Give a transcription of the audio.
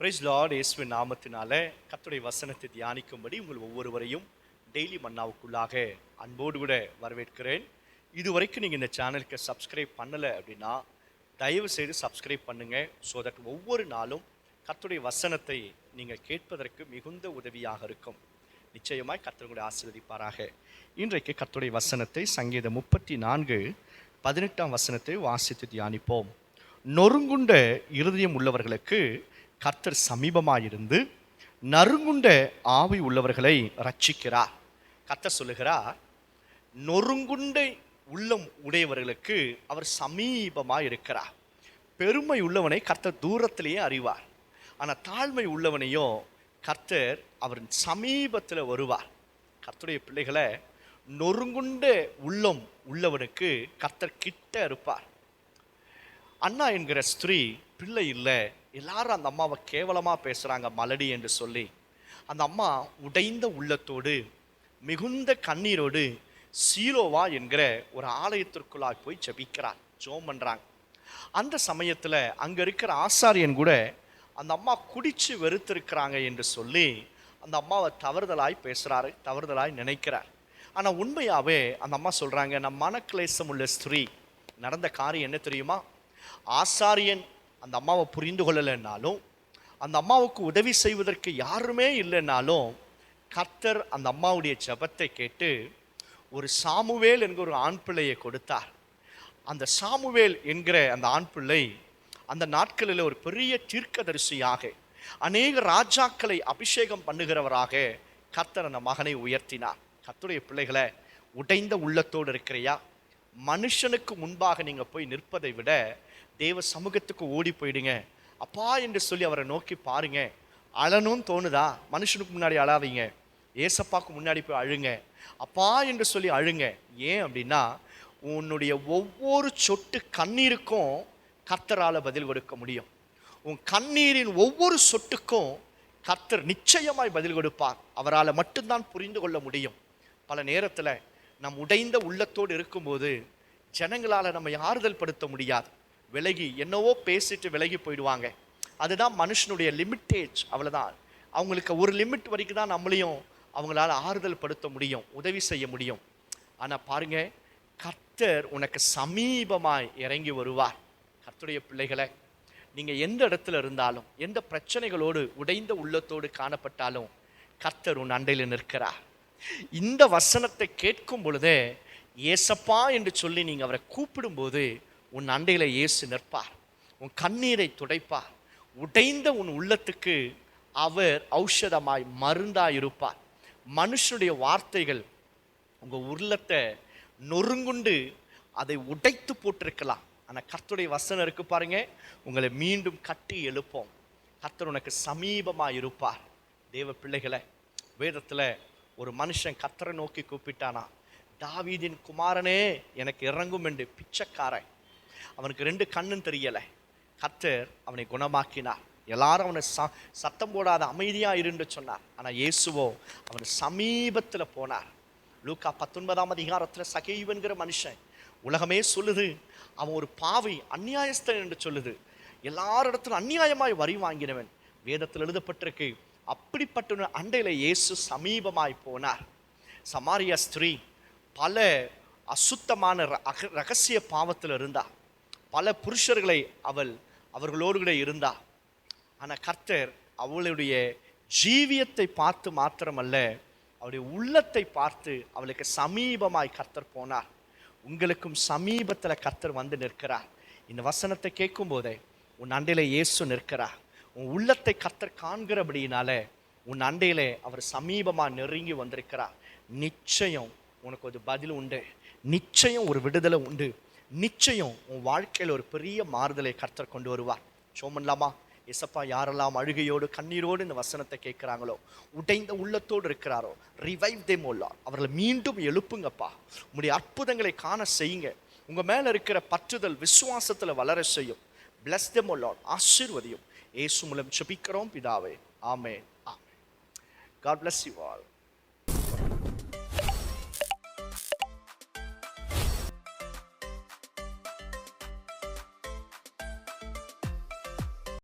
Price Lord. இயேசுவின் நாமத்தினால கர்த்தருடைய வசனத்தை தியானிக்கும்படி உங்கள் ஒவ்வொருவரையும் டெய்லி மன்னாவுக்குள்ளாக அன்போடு கூட வரவேற்கிறேன். இதுவரைக்கும் நீங்கள் இந்த சேனலுக்கு சப்ஸ்கிரைப் பண்ணலை அப்படின்னா தயவு செய்து சப்ஸ்கிரைப் பண்ணுங்கள். ஸோ தட் ஒவ்வொரு நாளும் கர்த்தருடைய வசனத்தை நீங்கள் கேட்பதற்கு மிகுந்த உதவியாக இருக்கும். நிச்சயமாய் கர்த்தர் உங்களை ஆசீர்வதிப்பாராக. இன்றைக்கு கர்த்தருடைய வசனத்தை சங்கீதம் 34:18 வசனத்தை வாசித்து தியானிப்போம். நொறுங்குண்ட இருதயம் உள்ளவர்களுக்கு கர்த்தர் சமீபமாயிருந்து நறுங்குண்ட ஆவி உள்ளவர்களை ரட்சிக்கிறார். கர்த்தர் சொல்லுகிறார், நொறுங்குண்ட உள்ளம் உடையவர்களுக்கு அவர் சமீபமாக இருக்கிறார். பெருமை உள்ளவனை கர்த்தர் தூரத்திலேயே அறிவார். ஆனால் தாழ்மை உள்ளவனையோ கர்த்தர் அவர் சமீபத்தில் வருவார். கர்த்தருடைய பிள்ளைகளை, நொறுங்குண்ட உள்ளம் உள்ளவனுக்கு கர்த்தர் கிட்ட இருப்பார். அண்ணா என்கிற ஸ்திரீ பிள்ளை இல்லை, எல்லாரும் அந்த அம்மாவை கேவலமாக பேசுகிறாங்க மலடி என்று சொல்லி, அந்த அம்மா உடைந்த உள்ளத்தோடு மிகுந்த கண்ணீரோடு சீலோவா என்கிற ஒரு ஆலயத்திற்குள்ளாக போய் ஜெபிக்கிறார், ஜெபம் பண்ணுறாங்க. அந்த சமயத்தில் அங்கே இருக்கிற ஆசாரியன் கூட அந்த அம்மா குடித்து வெறுத்திருக்கிறாங்க என்று சொல்லி அந்த அம்மாவை தவறுதலாய் பேசுகிறாரு, தவறுதலாய் நினைக்கிறார். ஆனால் உண்மையாகவே அந்த அம்மா சொல்கிறாங்க, நம் மனக்லேசம் உள்ள ஸ்திரீ, நடந்த காரியம் என்ன தெரியுமா? ஆசாரியன் அந்த அம்மாவை புரிந்து கொள்ளலைன்னாலும், அந்த அம்மாவுக்கு உதவி செய்வதற்கு யாருமே இல்லைன்னாலும், கர்த்தர் அந்த அம்மாவுடைய ஜெபத்தை கேட்டு ஒரு சாமுவேல் என்கிற ஒரு ஆண் பிள்ளையை கொடுத்தார். அந்த சாமுவேல் என்கிற அந்த ஆண் பிள்ளை அந்த நாட்களில் ஒரு பெரிய தீர்க்கதரிசியாக, அநேக ராஜாக்களை அபிஷேகம் பண்ணுகிறவராக கர்த்தர் அந்த மகனை உயர்த்தினார். கர்த்தருடைய பிள்ளைகளை, உடைந்த உள்ளத்தோடு இருக்கிறையா? மனுஷனுக்கு முன்பாக நீங்கள் போய் நிற்பதை விட தேவ சமூகத்துக்கு ஓடி போயிடுங்க. அப்பா என்று சொல்லி அவரை நோக்கி பாருங்க. அழணும்னு தோணுதா? மனுஷனுக்கு முன்னாடி அழாதீங்க, ஏசப்பாக்கு முன்னாடி போய் அழுங்க. அப்பா என்று சொல்லி அழுங்க. ஏன் அப்படின்னா, உன்னுடைய ஒவ்வொரு சொட்டு கண்ணீருக்கும் கர்த்தரால் பதில் கொடுக்க முடியும். உன் கண்ணீரின் ஒவ்வொரு சொட்டுக்கும் கர்த்தர் நிச்சயமாய் பதில் கொடுப்பார். அவரால் மட்டும்தான் புரிந்து கொள்ள முடியும். பல நேரத்தில் நம் உடைந்த உள்ளத்தோடு இருக்கும்போது ஜனங்களால் நம்ம ஆறுதல் படுத்த முடியாது. விலகி என்னவோ பேசிட்டு விலகி போயிடுவாங்க. அதுதான் மனுஷனுடைய லிமிட்டேஜ், அவ்வளோதான். அவங்களுக்கு ஒரு லிமிட் வரைக்கும் தான் நம்மளையும் அவங்களால ஆறுதல் படுத்த முடியும், உதவி செய்ய முடியும். ஆனால் பாருங்க, கர்த்தர் உனக்கு சமீபமாய் இறங்கி வருவார். கர்த்தருடைய பிள்ளைகளை, நீங்கள் எந்த இடத்துல இருந்தாலும், எந்த பிரச்சனைகளோடு உடைந்த உள்ளத்தோடு காணப்பட்டாலும் கர்த்தர் உன் அண்டையில் நிற்கிறார். இந்த வசனத்தை கேட்கும் பொழுதே ஏசப்பா என்று சொல்லி நீங்கள் அவரை கூப்பிடும்போது உன் அண்டையில் இயேசு நிற்பார். உன் கண்ணீரை துடைப்பார். உடைந்த உன் உள்ளத்துக்கு அவர் ஔஷதமாய் மருந்தாய் இருப்பார். மனுஷனுடைய வார்த்தைகள் உங்கள் உள்ளத்தை நொறுங்குண்டு அதை உடைத்து போட்டிருக்கலாம். ஆனால் கர்த்தருடைய வசனம் இருக்கு பாருங்க, உங்களை மீண்டும் கட்டி எழுப்போம். கர்த்தர் உனக்கு சமீபமாக இருப்பார். தேவ பிள்ளைகளை, வேதத்தில் ஒரு மனுஷன் கர்த்தரை நோக்கி கூப்பிட்டானா, தாவீதின் குமாரனே எனக்கு இறங்கும் என்று. பிச்சைக்காரன், அவனுக்கு 2 கண்ணும் தெரியலை. கர்த்தர் அவனை குணமாக்கினார். எல்லாரும் அவனை சத்தம் போடாத அமைதியாக இருந்து சொன்னார். ஆனால் இயேசுவோ அவன் சமீபத்தில் போனார். லூக்கா 19 சகேயுவென்கிற மனுஷன், உலகமே சொல்லுது அவன் ஒரு பாவி, அந்நியாயஸ்தன் என்று சொல்லுது. எல்லாரிடத்திலும் அந்நியாயமாய் வரி வாங்கினவன். வேதத்தில் எழுதப்பட்டிருக்கு, அப்படிப்பட்ட அண்டையில் இயேசு சமீபமாய் போனார். சமாரியா ஸ்திரீ பல அசுத்தமான ரகசிய பாவத்தில் இருந்தா. பல புருஷர்களை அவர்களோடு கூட இருந்தா. ஆனால் கர்த்தர் அவளுடைய ஜீவியத்தை பார்த்து மாத்திரமல்ல, அவளுடைய உள்ளத்தை பார்த்து அவளுக்கு சமீபமாய் கர்த்தர் போனார். உங்களுக்கும் சமீபத்தில் கர்த்தர் வந்து நிற்கிறார். இந்த வசனத்தை கேட்கும் போதே உன் அண்டையில் இயேசு நிற்கிறார். உன் உள்ளத்தை கர்த்தர் காண்கிறபடினால உன் அண்டையிலே அவர் சமீபமாக நெருங்கி வந்திருக்கிறார். நிச்சயம் உனக்கு ஒரு பதில் உண்டு, நிச்சயம் ஒரு விடுதலை உண்டு, நிச்சயம் உன் வாழ்க்கையில் ஒரு பெரிய மாறுதலை கர்த்தர் கொண்டு வருவார். சோமன்லாமா, எசப்பா யாரெல்லாம் அழுகையோடு கண்ணீரோடு இந்த வசனத்தை கேட்குறாங்களோ, உடைந்த உள்ளத்தோடு இருக்கிறாரோ, ரிவைவ் தேம் ஓ லார்ட், அவர்களை மீண்டும் எழுப்புங்கப்பா. உங்களுடைய அற்புதங்களை காண செய்யுங்க. உங்கள் மேலே இருக்கிற பற்றுதல் விசுவாசத்தில் வளர செய்யும். bless them o Lord, ஆசீர்வதியும். இயேசு மூலம் ஜெபிக்கிறோம் பிதாவே, ஆமென். God bless you all.